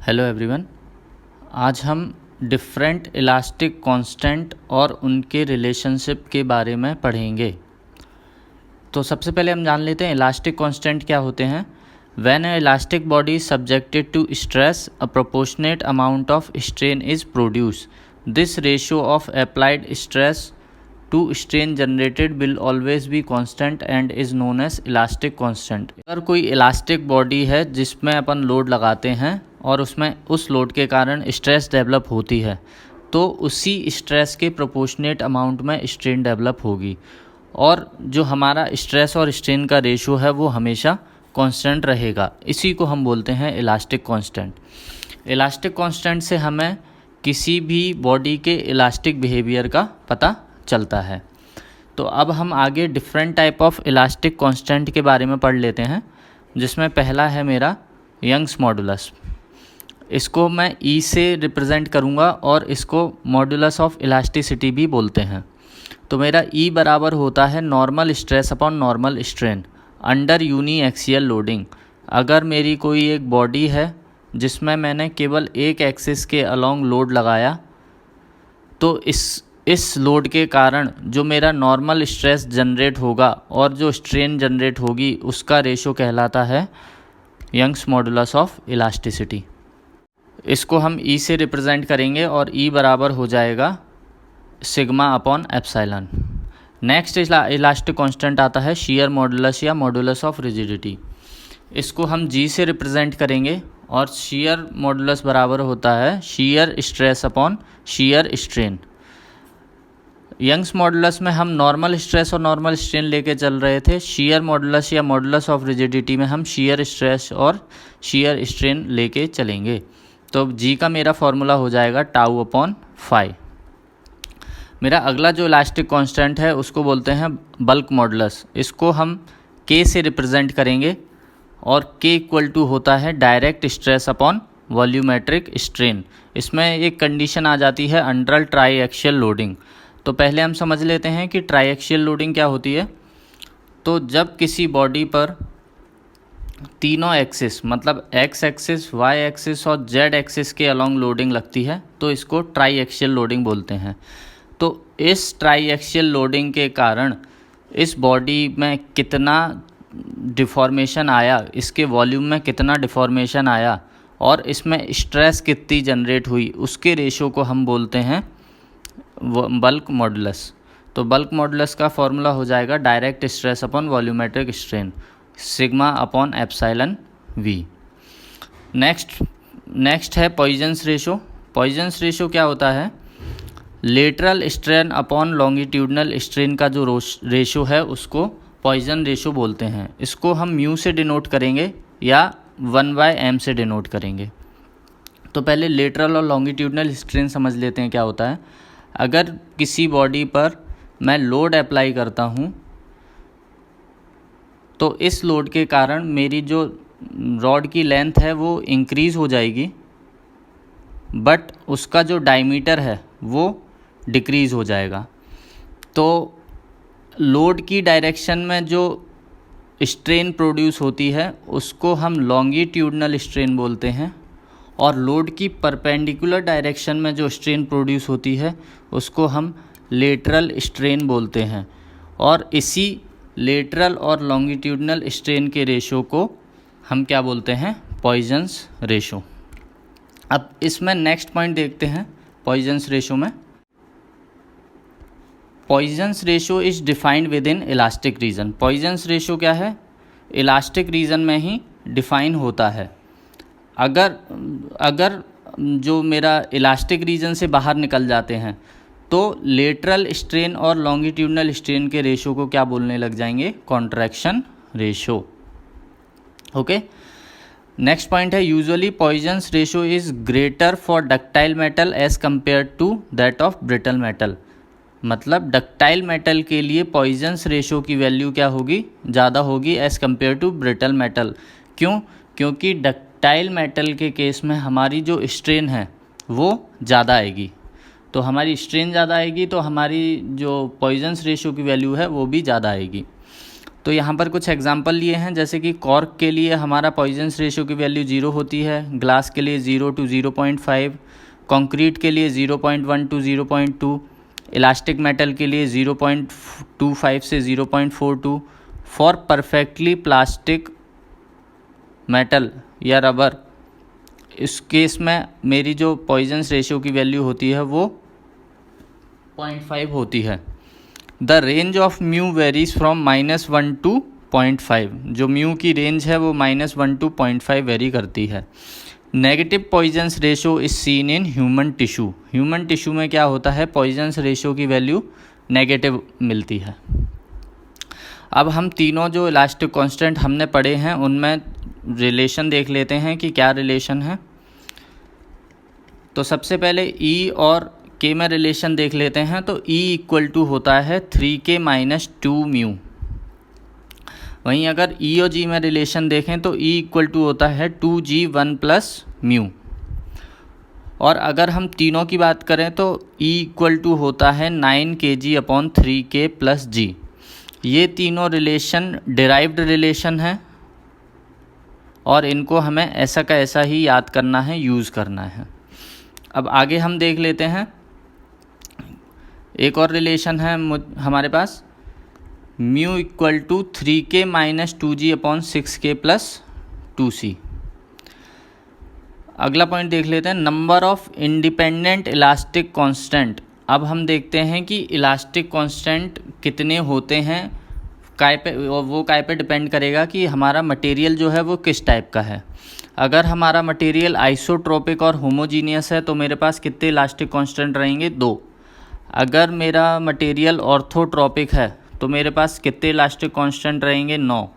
Hello everyone. आज हम different elastic constant और उनके रिलेशनशिप के बारे में पढ़ेंगे। तो सबसे पहले हम जान लेते हैं इलास्टिक कांस्टेंट क्या होते हैं। When a elastic body is subjected to stress a proportionate amount of strain is produce. This ratio of applied stress to strain generated will always be constant and is known as elastic constant. अगर कोई elastic body है जिसमें अपन load लगाते हैं और उसमें उस load के कारण स्ट्रेस डेवलप होती है, तो उसी स्ट्रेस के प्रोपोर्शनेट अमाउंट में स्ट्रेन डेवलप होगी और जो हमारा स्ट्रेस और स्ट्रेन का रेशो है वो हमेशा कांस्टेंट रहेगा। इसी को हम बोलते हैं इलास्टिक कांस्टेंट। इलास्टिक कांस्टेंट से हमें किसी भी बॉडी के इलास्टिक बिहेवियर का पता चलता है। तो अब हम आगे different type of elastic constant के बारे में पढ़ लेते हैं, जिसमें पहला है मेरा यंग्स मॉडुलस। इसको मैं ई से रिप्रेजेंट करूँगा और इसको मॉडुलस ऑफ इलास्टिसिटी भी बोलते हैं। तो मेरा ई बराबर होता है normal stress upon normal strain under uniaxial loading. अगर मेरी कोई एक बॉडी है जिसमें मैंने केवल एक एक्सिस के अलोंग लोड लगाया, तो इस लोड के कारण जो मेरा नॉर्मल स्ट्रेस जनरेट होगा और जो स्ट्रेन जनरेट होगी उसका रेशो कहलाता है यंग्स मॉडुलस ऑफ इलास्टिसिटी। इसको हम ई से रिप्रेजेंट करेंगे और ई बराबर हो जाएगा sigma upon epsilon. Next elastic constant आता है शियर मॉडुलस या मॉडुलस ऑफ रिजिडिटी। इसको हम जी से रिप्रेजेंट करेंगे और शियर मॉडुलस बराबर होता है shear stress upon shear strain. Young's modulus में हम नॉर्मल स्ट्रेस और नॉर्मल स्ट्रेन लेके चल रहे थे। शियर मॉडुलस या मॉडुलस ऑफ रिजिडिटी में हम शियर स्ट्रेस और शियर स्ट्रेन लेके चलेंगे। तो जी का मेरा फॉर्मूला हो जाएगा टाउ अपॉन फाई। मेरा अगला जो इलास्टिक कांस्टेंट है उसको बोलते हैं बल्क मॉडुलस। इसको हम के से रिप्रेजेंट करेंगे और के इक्वल टू होता है direct stress upon volumetric strain. इसमें एक कंडीशन आ जाती है अंडर ट्राई एक्सियल लोडिंग। तो पहले हम समझ लेते हैं कि ट्राई एक्सियल लोडिंग क्या होती है। तो जब किसी बॉडी पर तीनों एक्सिस मतलब एक्स एक्सिस, वाई एक्सिस और जेड एक्सिस के अलोंग लोडिंग लगती है, तो इसको ट्राई एक्सियल लोडिंग बोलते हैं। तो इस ट्राई एक्सियल लोडिंग के कारण इस बॉडी में कितना डिफॉर्मेशन आया, इसके वॉल्यूम में कितना डिफॉर्मेशन आया और इसमें स्ट्रेस कितनी जनरेट हुई, उसके रेशो को हम बोलते हैं बल्क मॉडुलस। तो बल्क मॉडुलस का फॉर्मूला हो जाएगा direct stress upon volumetric strain sigma upon epsilon v. Next है पॉइजन्स रेशो। पॉइजन्स रेशो क्या होता है? Lateral strain upon longitudinal strain का जो रेशो है उसको पॉइजन रेशो बोलते हैं। इसको हम म्यू से डिनोट करेंगे या 1/m से डिनोट करेंगे। तो पहले लेटरल और लॉन्गिट्यूडनल स्ट्रेन समझ लेते हैं क्या होता है। अगर किसी बॉडी पर मैं लोड अप्लाई करता हूँ तो इस लोड के कारण मेरी जो रॉड की लेंथ है वो इंक्रीज़ हो जाएगी, बट उसका जो डायमीटर है वो डिक्रीज़ हो जाएगा। तो लोड की डायरेक्शन में जो स्ट्रेन प्रोड्यूस होती है उसको हम लॉन्गिट्यूडनल स्ट्रेन बोलते हैं और लोड की परपेंडिकुलर डायरेक्शन में जो स्ट्रेन प्रोड्यूस होती है उसको हम लेटरल स्ट्रेन बोलते हैं। और इसी लेटरल और लॉन्गिट्यूडनल स्ट्रेन के रेशो को हम क्या बोलते हैं? Poisson's ratio. अब इसमें नेक्स्ट पॉइंट देखते हैं पॉइजन्स रेशो में। Poisson's ratio is defined within elastic region. Poisson's ratio क्या है? इलास्टिक रीजन में ही डिफाइन होता है। अगर जो मेरा इलास्टिक रीजन से बाहर निकल जाते हैं तो लेटरल स्ट्रेन और लॉन्गिट्यूडनल स्ट्रेन के रेशो को क्या बोलने लग जाएंगे? Contraction ratio. Okay. Next point है usually Poisson's ratio is greater for ductile metal as compare to that of brittle metal. मतलब डक्टाइल मेटल के लिए पॉइजन्स रेशो की वैल्यू क्या होगी? ज़्यादा होगी as compare to brittle metal. क्यों? क्योंकि डक्टाइल मेटल के केस में हमारी जो स्ट्रेन है वो ज़्यादा आएगी। तो हमारी स्ट्रेन ज़्यादा आएगी तो हमारी जो पॉइजन्स रेशो की वैल्यू है वो भी ज़्यादा आएगी। तो यहाँ पर कुछ एग्जांपल लिए हैं, जैसे कि कॉर्क के लिए हमारा पॉइजन्स रेशियो की वैल्यू 0 होती है, ग्लास के लिए 0 to 0.5, कंक्रीट के लिए 0.1 to 0.2, इलास्टिक मेटल के लिए 0.25 से 0.42, फॉर परफेक्टली प्लास्टिक मेटल या रबर, इस केस में मेरी जो पॉइजन्स रेशियो की वैल्यू होती है वो 0.5 होती है। The range of mu varies from -1 to 0.5, जो म्यू की रेंज है वो -1 to 0.5 वेरी करती है। Negative Poisson's ratio is seen in human tissue. Human tissue में क्या होता है, पॉइजन्स रेशो की वैल्यू नेगेटिव मिलती है। अब हम तीनों जो इलास्टिक कांस्टेंट हमने पढ़े हैं उनमें रिलेशन देख लेते हैं कि क्या रिलेशन है। तो सबसे पहले ई और के में रिलेशन देख लेते हैं। तो ई इक्वल टू होता है 3k - 2 म्यू। वहीं अगर ई और जी में रिलेशन देखें तो ई इक्वल टू होता है 2g 1 + म्यू। और अगर हम तीनों की बात करें तो ई इक्वल टू होता है 9kg/3k + g। ये तीनों रिलेशन डिराइव्ड रिलेशन है और इनको हमें ऐसा का ऐसा ही याद करना है, यूज़ करना है। अब आगे हम देख लेते हैं, एक और रिलेशन है हमारे पास, mu equal to 3k - 2g/6k + 2c। अगला पॉइंट देख लेते हैं, number of independent elastic constant. अब हम देखते हैं कि इलास्टिक कांस्टेंट कितने होते हैं, काय पे डिपेंड करेगा कि हमारा मटेरियल जो है वो किस टाइप का है। अगर हमारा मटेरियल आइसोट्रोपिक और होमोजीनियस है तो मेरे पास कितने इलास्टिक कांस्टेंट रहेंगे, 2। अगर मेरा मटेरियल ऑर्थोट्रोपिक है तो मेरे पास कितने इलास्टिक कांस्टेंट रहेंगे, 9।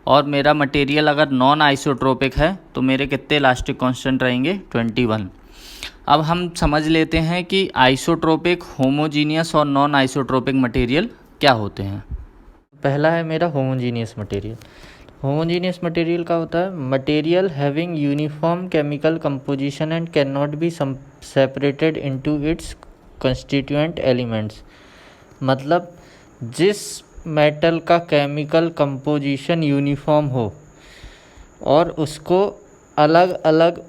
और मेरा मटेरियल अगर नॉन आइसोट्रोपिक है तो मेरे कितने इलास्टिक कांस्टेंट रहेंगे, 21। अब हम समझ लेते हैं कि आइसोट्रोपिक, होमोजीनियस और नॉन आइसोट्रोपिक मटेरियल क्या होते हैं। पहला है मेरा होमोजीनियस मटेरियल। होमोजीनियस मटेरियल का होता है material having uniform chemical composition and can not be separated into its constituent elements. मतलब जिस मेटल का केमिकल कंपोजिशन यूनिफॉर्म हो और उसको अलग अलग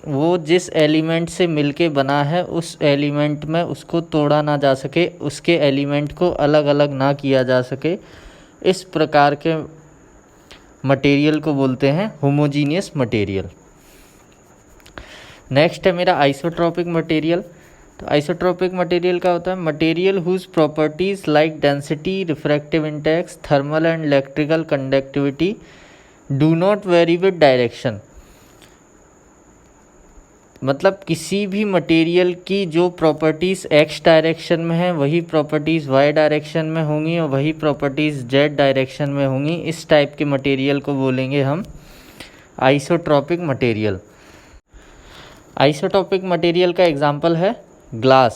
वो जिस एलिमेंट से मिलके बना है उस एलिमेंट में उसको तोड़ा ना जा सके, उसके एलिमेंट को अलग अलग ना किया जा सके, इस प्रकार के मटेरियल को बोलते हैं होमोजीनियस मटेरियल। नेक्स्ट है मेरा आइसोट्रोपिक मटेरियल। तो आइसोट्रोपिक मटेरियल का होता है material whose properties like density, refractive index, thermal and electrical conductivity do not vary with direction. मतलब किसी भी मटेरियल की जो प्रॉपर्टीज़ एक्स डायरेक्शन में है वही प्रॉपर्टीज़ वाई डायरेक्शन में होंगी और वही प्रॉपर्टीज़ जेड डायरेक्शन में होंगी। इस टाइप के मटेरियल को बोलेंगे हम आइसोट्रोपिक मटेरियल। आइसोट्रोपिक मटेरियल का एग्जांपल है ग्लास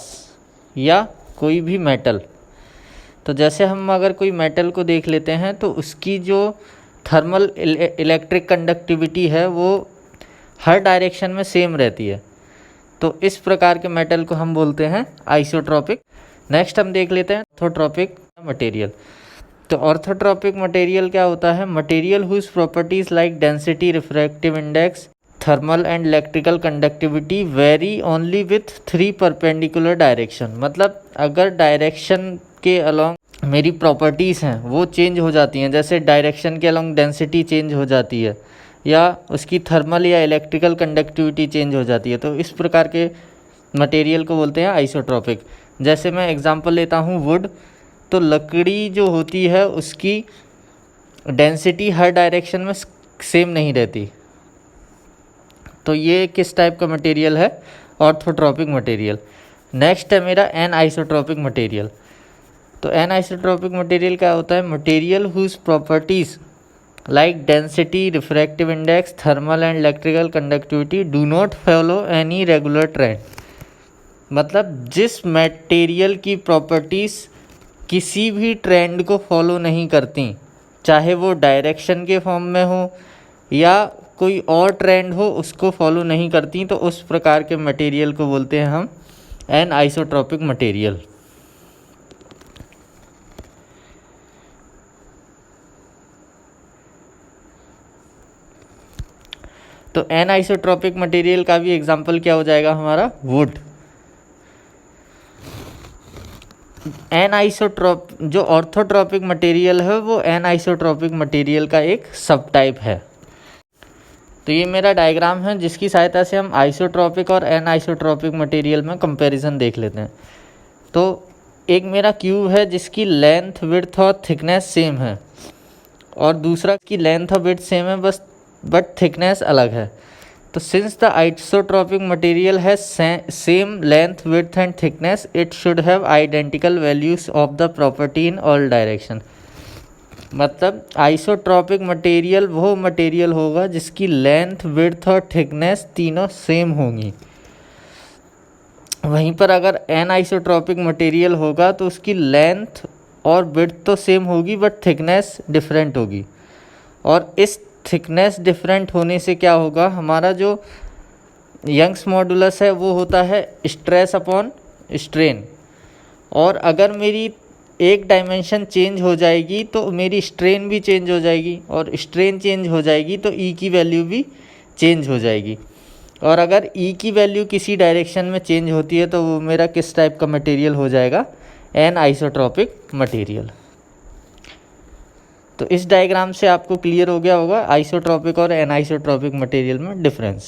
या कोई भी मेटल। तो जैसे हम अगर कोई मेटल को देख लेते हैं तो उसकी जो थर्मल इलेक्ट्रिक कंडक्टिविटी है वो हर डायरेक्शन में सेम रहती है। तो इस प्रकार के मेटल को हम बोलते हैं आइसोट्रोपिक। नेक्स्ट हम देख लेते हैं ऑर्थोट्रोपिक मटेरियल। तो ऑर्थोट्रोपिक मटेरियल क्या होता है, material whose properties like density, refractive index, thermal and electrical conductivity vary only with 3 perpendicular direction. मतलब अगर डायरेक्शन के अलॉन्ग मेरी प्रॉपर्टीज़ हैं वो चेंज हो जाती हैं, जैसे डायरेक्शन के अलॉन्ग डेंसिटी चेंज हो जाती है या उसकी थर्मल या इलेक्ट्रिकल कंडक्टिविटी चेंज हो जाती है, तो इस प्रकार के मटेरियल को बोलते हैं आइसोट्रोपिक। जैसे मैं एग्जांपल लेता हूँ वुड। तो लकड़ी जो होती है उसकी डेंसिटी हर डायरेक्शन में सेम नहीं रहती। तो ये किस टाइप का मटेरियल है, ऑर्थोट्रोपिक मटेरियल। नेक्स्ट है मेरा एन आइसोट्रोपिक मटेरियल। तो एन आइसोट्रोपिक मटेरियल क्या होता है, material whose properties like density, refractive index, thermal and electrical conductivity do not follow any regular trend. मतलब जिस मटेरियल की प्रॉपर्टीज़ किसी भी ट्रेंड को फॉलो नहीं करती, चाहे वो डायरेक्शन के फॉर्म में हो या कोई और ट्रेंड हो उसको फॉलो नहीं करती, तो उस प्रकार के मटेरियल को बोलते हैं हम एन आइसोट्रोपिक मटेरियल। तो एन आइसोट्रॉपिक मटेरियल का भी एग्जांपल क्या हो जाएगा हमारा, वुड। एन आइसोट्रॉप जो ऑर्थोट्रॉपिक मटेरियल है वो एन आइसोट्रॉपिक मटेरियल का एक सब टाइप है। तो ये मेरा डायग्राम है जिसकी सहायता से हम आइसोट्रॉपिक और एन आइसोट्रॉपिक मटेरियल में कंपैरिजन देख लेते हैं। तो एक मेरा क्यूब है जिसकी लेंथ, विड्थ और थिकनेस सेम है, और दूसरा की लेंथ और विड्थ सेम है बट थिकनेस अलग है। तो since the isotropic material has same length, width and thickness, it should have identical values of the property in all direction. मतलब आइसोट्रॉपिक मटेरियल वो मटेरियल होगा जिसकी लेंथ, विड्थ और थिकनेस तीनों सेम होंगी। वहीं पर अगर एन आइसोट्रॉपिक मटेरियल होगा तो उसकी लेंथ और विड्थ तो सेम होगी बट थिकनेस डिफरेंट होगी। और इस थिकनेस डिफरेंट होने से क्या होगा, हमारा जो यंग्स मॉडुलस है वो होता है स्ट्रेस अपॉन स्ट्रेन। और अगर मेरी एक डायमेंशन चेंज हो जाएगी तो मेरी स्ट्रेन भी चेंज हो जाएगी, और स्ट्रेन चेंज हो जाएगी तो ई की वैल्यू भी चेंज हो जाएगी। और अगर ई की वैल्यू किसी डायरेक्शन में चेंज होती है तो वो मेरा किस टाइप का मटेरियल हो जाएगा, एन आइसोट्रॉपिक मटेरियल। तो इस डायग्राम से आपको क्लियर हो गया होगा आइसोट्रॉपिक और एन आइसोट्रॉपिक मटेरियल में डिफरेंस।